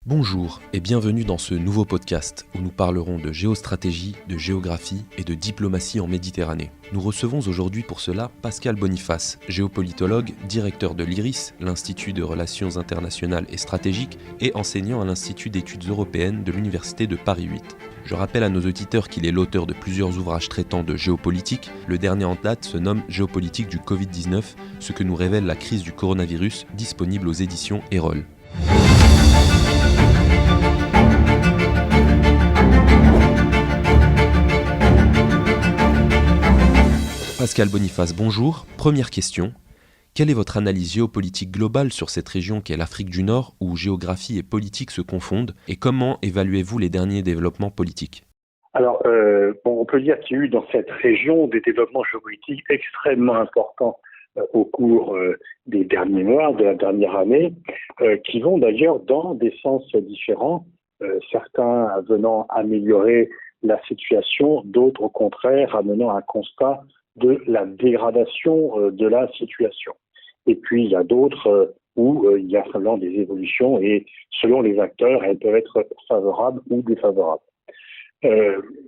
Bonjour et bienvenue dans ce nouveau podcast où nous parlerons de géostratégie, de géographie et de diplomatie en Méditerranée. Nous recevons aujourd'hui pour cela Pascal Boniface, géopolitologue, directeur de l'IRIS, l'Institut de Relations Internationales et Stratégiques, et enseignant à l'Institut d'études européennes de l'Université de Paris 8. Je rappelle à nos auditeurs qu'il est l'auteur de plusieurs ouvrages traitant de géopolitique. Le dernier en date se nomme Géopolitique du Covid-19, ce que nous révèle la crise du coronavirus, disponible aux éditions Erol. Pascal Boniface, bonjour. Première question. Quelle est votre analyse géopolitique globale sur cette région qu'est l'Afrique du Nord, où géographie et politique se confondent, et comment évaluez-vous les derniers développements politiques ? Alors, on peut dire qu'il y a eu dans cette région des développements géopolitiques extrêmement importants au cours des derniers mois, de la dernière année, qui vont d'ailleurs dans des sens différents, certains venant améliorer la situation, d'autres au contraire amenant un constat de la dégradation de la situation. Et puis il y a d'autres où il y a simplement des évolutions et selon les acteurs, elles peuvent être favorables ou défavorables.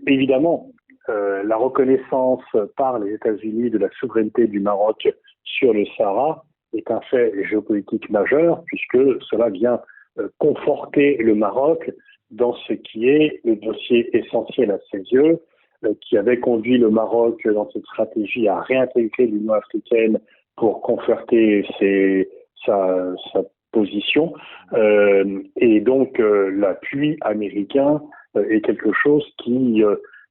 Évidemment, la reconnaissance par les États-Unis de la souveraineté du Maroc sur le Sahara est un fait géopolitique majeur puisque cela vient conforter le Maroc dans ce qui est le dossier essentiel à ses yeux, qui avait conduit le Maroc dans cette stratégie à réintégrer l'Union africaine pour conforter sa position. Et donc l'appui américain est quelque chose qui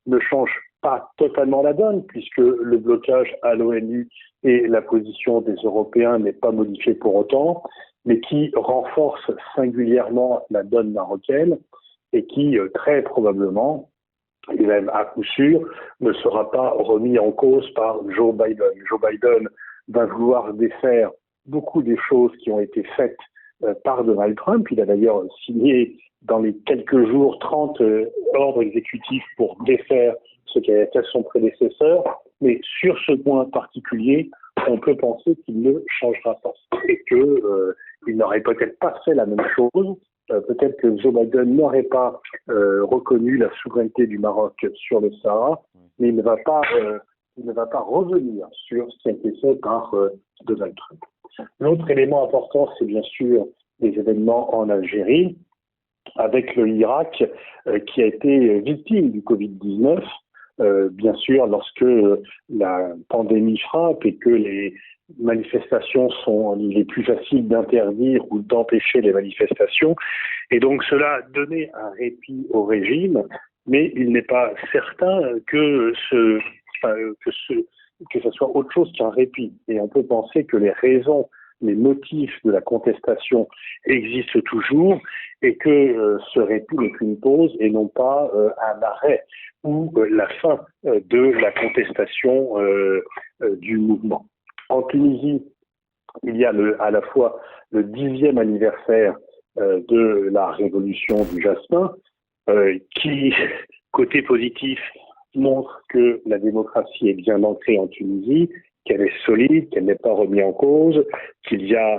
ne change pas totalement la donne, puisque le blocage à l'ONU et la position des Européens n'est pas modifié pour autant, mais qui renforce singulièrement la donne marocaine et qui très probablement, et même à coup sûr, ne sera pas remis en cause par Joe Biden. Joe Biden va vouloir défaire beaucoup des choses qui ont été faites par Donald Trump. Il a d'ailleurs signé dans les quelques jours 30 ordres exécutifs pour défaire ce qui avait fait son prédécesseur. Mais sur ce point particulier, on peut penser qu'il ne changera pas et qu'il n'aurait peut-être pas fait la même chose. Peut-être que Joe Biden n'aurait pas reconnu la souveraineté du Maroc sur le Sahara, mais il ne va pas revenir sur ce qui a été fait par Donald Trump. L'autre élément important, c'est bien sûr les événements en Algérie, avec l'Irak qui a été victime du Covid-19. Bien sûr, lorsque la pandémie frappe et que les manifestations sont les plus faciles d'interdire ou d'empêcher les manifestations. Et donc cela a donné un répit au régime, mais il n'est pas certain que ça soit autre chose qu'un répit. Et on peut penser que les raisons, les motifs de la contestation existent toujours et que ce répit n'est qu'une pause et non pas un arrêt ou la fin de la contestation du mouvement. En Tunisie, il y a à la fois le 10e anniversaire de la révolution du jasmin, qui, côté positif, montre que la démocratie est bien ancrée en Tunisie, qu'elle est solide, qu'elle n'est pas remise en cause, qu'il y a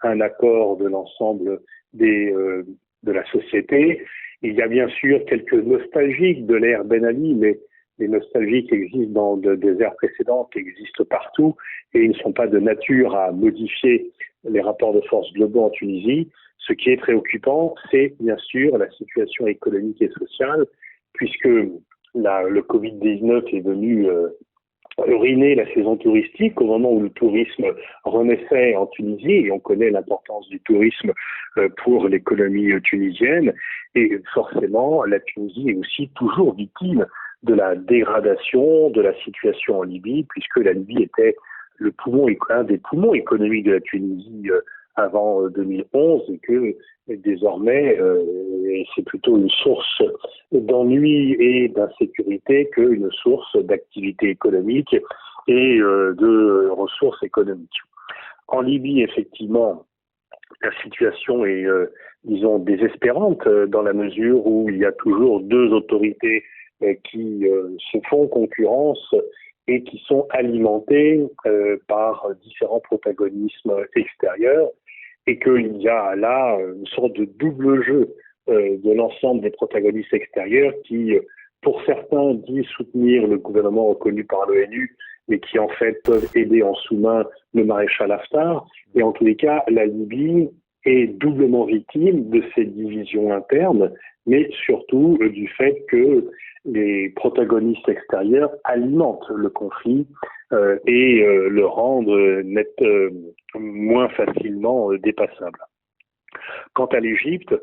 un accord de l'ensemble de la société. Il y a bien sûr quelques nostalgiques de l'ère Ben Ali, mais les nostalgiques existent dans des ères précédentes, existent partout, et ils ne sont pas de nature à modifier les rapports de force globaux en Tunisie. Ce qui est préoccupant, c'est bien sûr la situation économique et sociale, puisque le Covid-19 est venu ruiner la saison touristique au moment où le tourisme renaissait en Tunisie, et on connaît l'importance du tourisme pour l'économie tunisienne, et forcément la Tunisie est aussi toujours victime de la dégradation de la situation en Libye, puisque la Libye était un des poumons économiques de la Tunisie avant 2011, et que désormais c'est plutôt une source d'ennui et d'insécurité qu'une source d'activité économique et de ressources économiques. En Libye, effectivement, la situation est, désespérante dans la mesure où il y a toujours deux autorités qui se font concurrence et qui sont alimentées par différents protagonismes extérieurs. et qu'il y a là une sorte de double jeu de l'ensemble des protagonistes extérieurs qui, pour certains, disent soutenir le gouvernement reconnu par l'ONU, mais qui en fait peuvent aider en sous-main le maréchal Haftar. Et en tous les cas, la Libye est doublement victime de ces divisions internes, mais surtout du fait que les protagonistes extérieurs alimentent le conflit et le rendent moins facilement dépassable. Quant à l'Égypte,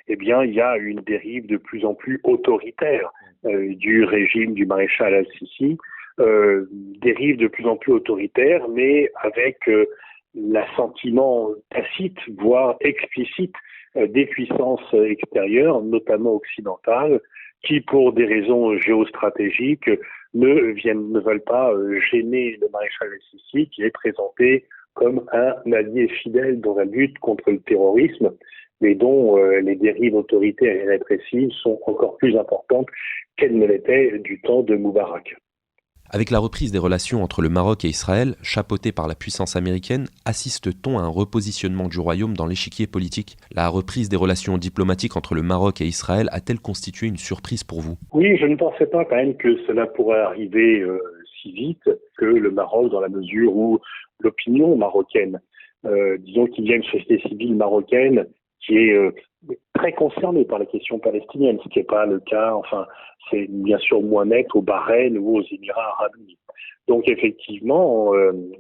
eh bien, il y a une dérive de plus en plus autoritaire du régime du maréchal al-Sisi, dérive de plus en plus autoritaire, mais avec l'assentiment tacite, voire explicite, des puissances extérieures, notamment occidentales, qui, pour des raisons géostratégiques, ne veulent pas gêner le maréchal al-Sisi, qui est présenté comme un allié fidèle dans la lutte contre le terrorisme, mais dont les dérives autoritaires et répressives sont encore plus importantes qu'elles ne l'étaient du temps de Moubarak. Avec la reprise des relations entre le Maroc et Israël, chapeautée par la puissance américaine, assiste-t-on à un repositionnement du royaume dans l'échiquier politique ? La reprise des relations diplomatiques entre le Maroc et Israël a-t-elle constitué une surprise pour vous ? Oui, je ne pensais pas quand même que cela pourrait arriver si vite, que le Maroc, dans la mesure où l'opinion marocaine, disons qu'il y a une société civile marocaine qui est très concernée par la question palestinienne, ce qui n'est pas le cas, enfin, c'est bien sûr moins net au Bahreïn ou aux Émirats arabes unis. Donc effectivement,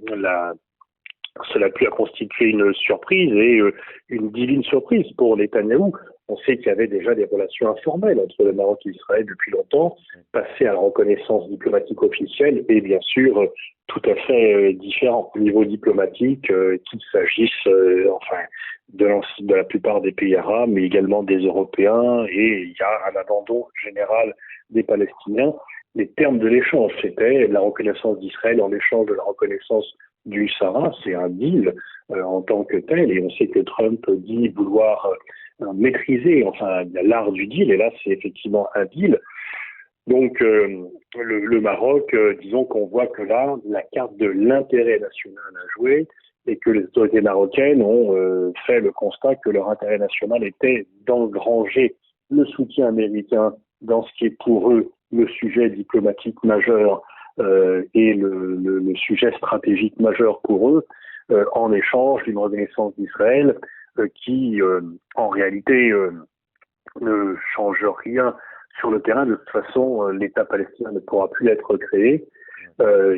cela a pu constituer une surprise et une divine surprise pour Netanyahou. On sait qu'il y avait déjà des relations informelles entre le Maroc et Israël depuis longtemps, passées à la reconnaissance diplomatique officielle et bien sûr tout à fait différent au niveau diplomatique, qu'il s'agisse de la plupart des pays arabes, mais également des Européens, et il y a un abandon général des Palestiniens. Les termes de l'échange, c'était la reconnaissance d'Israël en échange de la reconnaissance du Sahara, c'est un deal en tant que tel, et on sait que Trump dit vouloir maîtriser l'art du deal, et là c'est effectivement un deal. Donc le Maroc, disons qu'on voit que là, la carte de l'intérêt national a joué, et que les autorités marocaines ont fait le constat que leur intérêt national était d'engranger le soutien américain dans ce qui est pour eux le sujet diplomatique majeur et le sujet stratégique majeur pour eux, en échange d'une reconnaissance d'Israël qui, en réalité, ne change rien sur le terrain. De toute façon, l'État palestinien ne pourra plus être créé.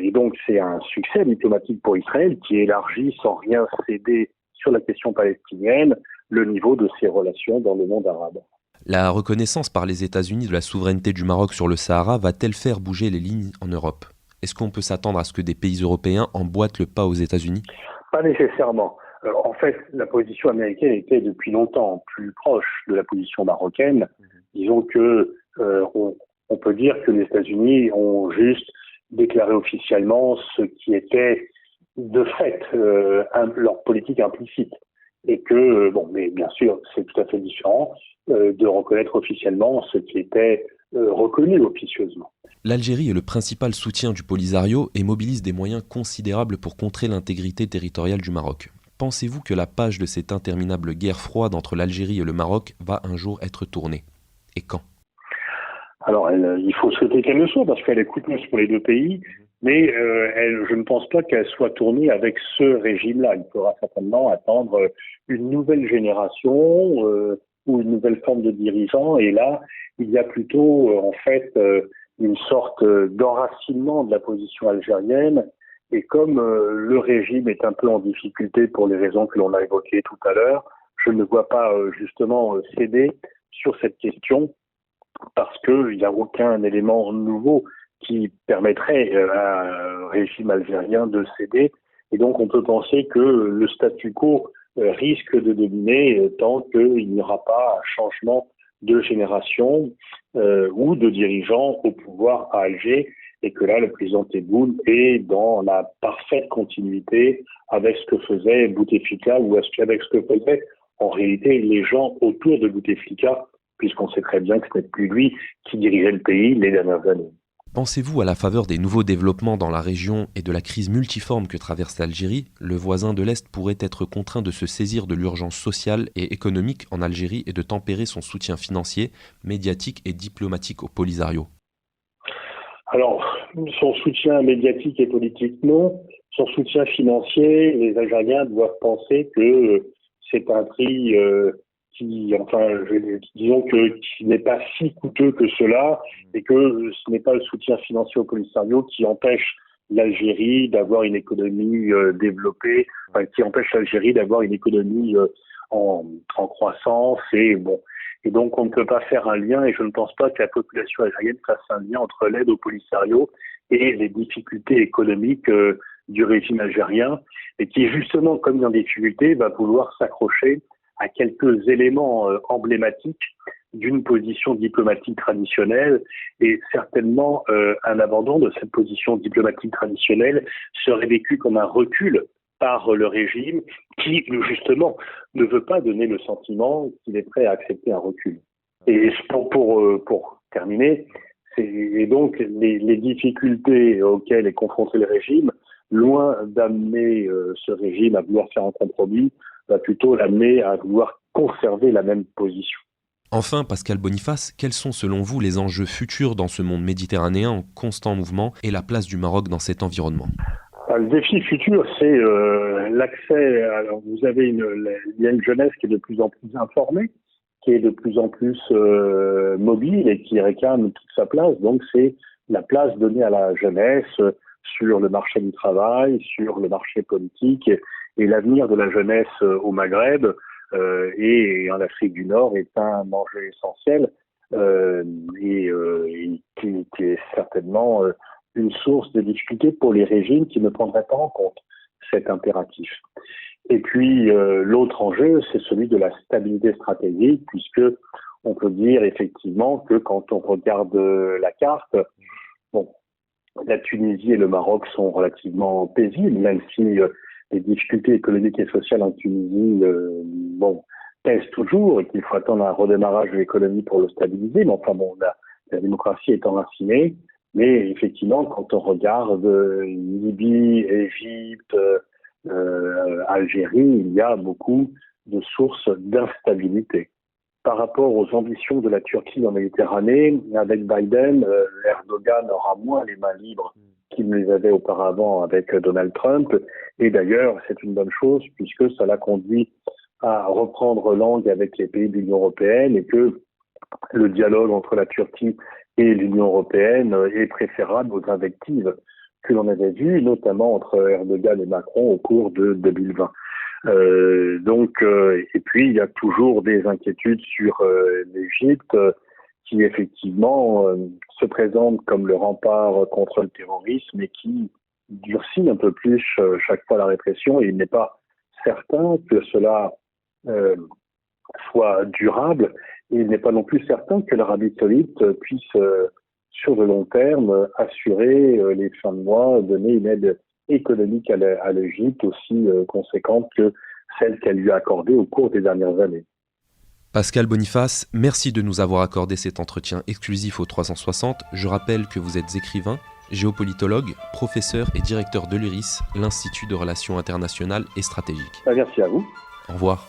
Et donc, c'est un succès diplomatique pour Israël qui élargit, sans rien céder sur la question palestinienne, le niveau de ses relations dans le monde arabe. La reconnaissance par les États-Unis de la souveraineté du Maroc sur le Sahara va-t-elle faire bouger les lignes en Europe ? Est-ce qu'on peut s'attendre à ce que des pays européens emboîtent le pas aux États-Unis ? Pas nécessairement. En fait, la position américaine était depuis longtemps plus proche de la position marocaine. Disons que on peut dire que les États-Unis ont juste déclaré officiellement ce qui était de fait leur politique implicite. Et que, mais bien sûr, c'est tout à fait différent de reconnaître officiellement ce qui était reconnu officieusement. L'Algérie est le principal soutien du Polisario et mobilise des moyens considérables pour contrer l'intégrité territoriale du Maroc. Pensez-vous que la page de cette interminable guerre froide entre l'Algérie et le Maroc va un jour être tournée ? Et quand ? Alors, il faut souhaiter qu'elle le soit, parce qu'elle est coûteuse pour les deux pays, mais je ne pense pas qu'elle soit tournée avec ce régime-là. Il faudra certainement attendre une nouvelle génération ou une nouvelle forme de dirigeant, et là, il y a plutôt, une sorte d'enracinement de la position algérienne, et comme le régime est un peu en difficulté pour les raisons que l'on a évoquées tout à l'heure, je ne vois pas justement céder sur cette question, parce qu'il n'y a aucun élément nouveau qui permettrait à un régime algérien de céder. Et donc on peut penser que le statu quo risque de dominer tant qu'il n'y aura pas un changement de génération ou de dirigeants au pouvoir à Alger, et que là, le président Tebboune est dans la parfaite continuité avec ce que faisait Bouteflika ou avec ce que faisaient en réalité les gens autour de Bouteflika, puisqu'on sait très bien que ce n'est plus lui qui dirigeait le pays les dernières années. Pensez-vous, à la faveur des nouveaux développements dans la région et de la crise multiforme que traverse l'Algérie, le voisin de l'Est pourrait être contraint de se saisir de l'urgence sociale et économique en Algérie et de tempérer son soutien financier, médiatique et diplomatique au Polisario? Alors, son soutien médiatique et politique, non. Son soutien financier, les Algériens doivent penser que c'est un prix disons que qui n'est pas si coûteux que cela, et que ce n'est pas le soutien financier au Polisario qui empêche l'Algérie d'avoir une économie développée, qui empêche l'Algérie d'avoir une économie en croissance, et donc on ne peut pas faire un lien, et je ne pense pas que la population algérienne fasse un lien entre l'aide au Polisario et les difficultés économiques du régime algérien, et qui justement, comme dans des difficultés, va vouloir s'accrocher à quelques éléments emblématiques d'une position diplomatique traditionnelle, et certainement un abandon de cette position diplomatique traditionnelle serait vécu comme un recul par le régime qui, justement, ne veut pas donner le sentiment qu'il est prêt à accepter un recul. Et pour terminer, et donc les difficultés auxquelles est confronté le régime, loin d'amener ce régime à vouloir faire un compromis, va plutôt l'amener à vouloir conserver la même position. Enfin, Pascal Boniface, quels sont selon vous les enjeux futurs dans ce monde méditerranéen en constant mouvement et la place du Maroc dans cet environnement? Le défi futur, c'est l'accès. Alors, il y a une jeunesse qui est de plus en plus informée, qui est de plus en plus mobile et qui réclame toute sa place. Donc, c'est la place donnée à la jeunesse sur le marché du travail, sur le marché politique, et l'avenir de la jeunesse au Maghreb et en Afrique du Nord est un enjeu essentiel et qui est certainement une source de difficulté pour les régimes qui ne prendraient pas en compte cet impératif. Et puis l'autre enjeu, c'est celui de la stabilité stratégique, puisque on peut dire effectivement que quand on regarde la carte, la Tunisie et le Maroc sont relativement paisibles, même si les difficultés économiques et sociales en Tunisie pèsent toujours et qu'il faut attendre un redémarrage de l'économie pour le stabiliser. Mais enfin la démocratie est enracinée. Mais effectivement, quand on regarde Libye, Égypte, Algérie, il y a beaucoup de sources d'instabilité. Par rapport aux ambitions de la Turquie en Méditerranée, avec Biden, Erdogan aura moins les mains libres qu'il ne les avait auparavant avec Donald Trump. Et d'ailleurs, c'est une bonne chose puisque ça l'a conduit à reprendre langue avec les pays de l'Union européenne, et que le dialogue entre la Turquie et l'Union européenne est préférable aux invectives que l'on avait vues, notamment entre Erdogan et Macron au cours de 2020. Et puis il y a toujours des inquiétudes sur l'Égypte qui effectivement se présente comme le rempart contre le terrorisme et qui durcit un peu plus chaque fois la répression, et il n'est pas certain que cela soit durable, et il n'est pas non plus certain que l'Arabie saoudite puisse sur le long terme assurer les fins de mois, donner une aide économique à l'Égypte aussi conséquente que celle qu'elle lui a accordée au cours des dernières années. Pascal Boniface, merci de nous avoir accordé cet entretien exclusif au 360. Je rappelle que vous êtes écrivain, géopolitologue, professeur et directeur de l'IRIS, l'Institut de Relations Internationales et Stratégiques. Merci à vous. Au revoir.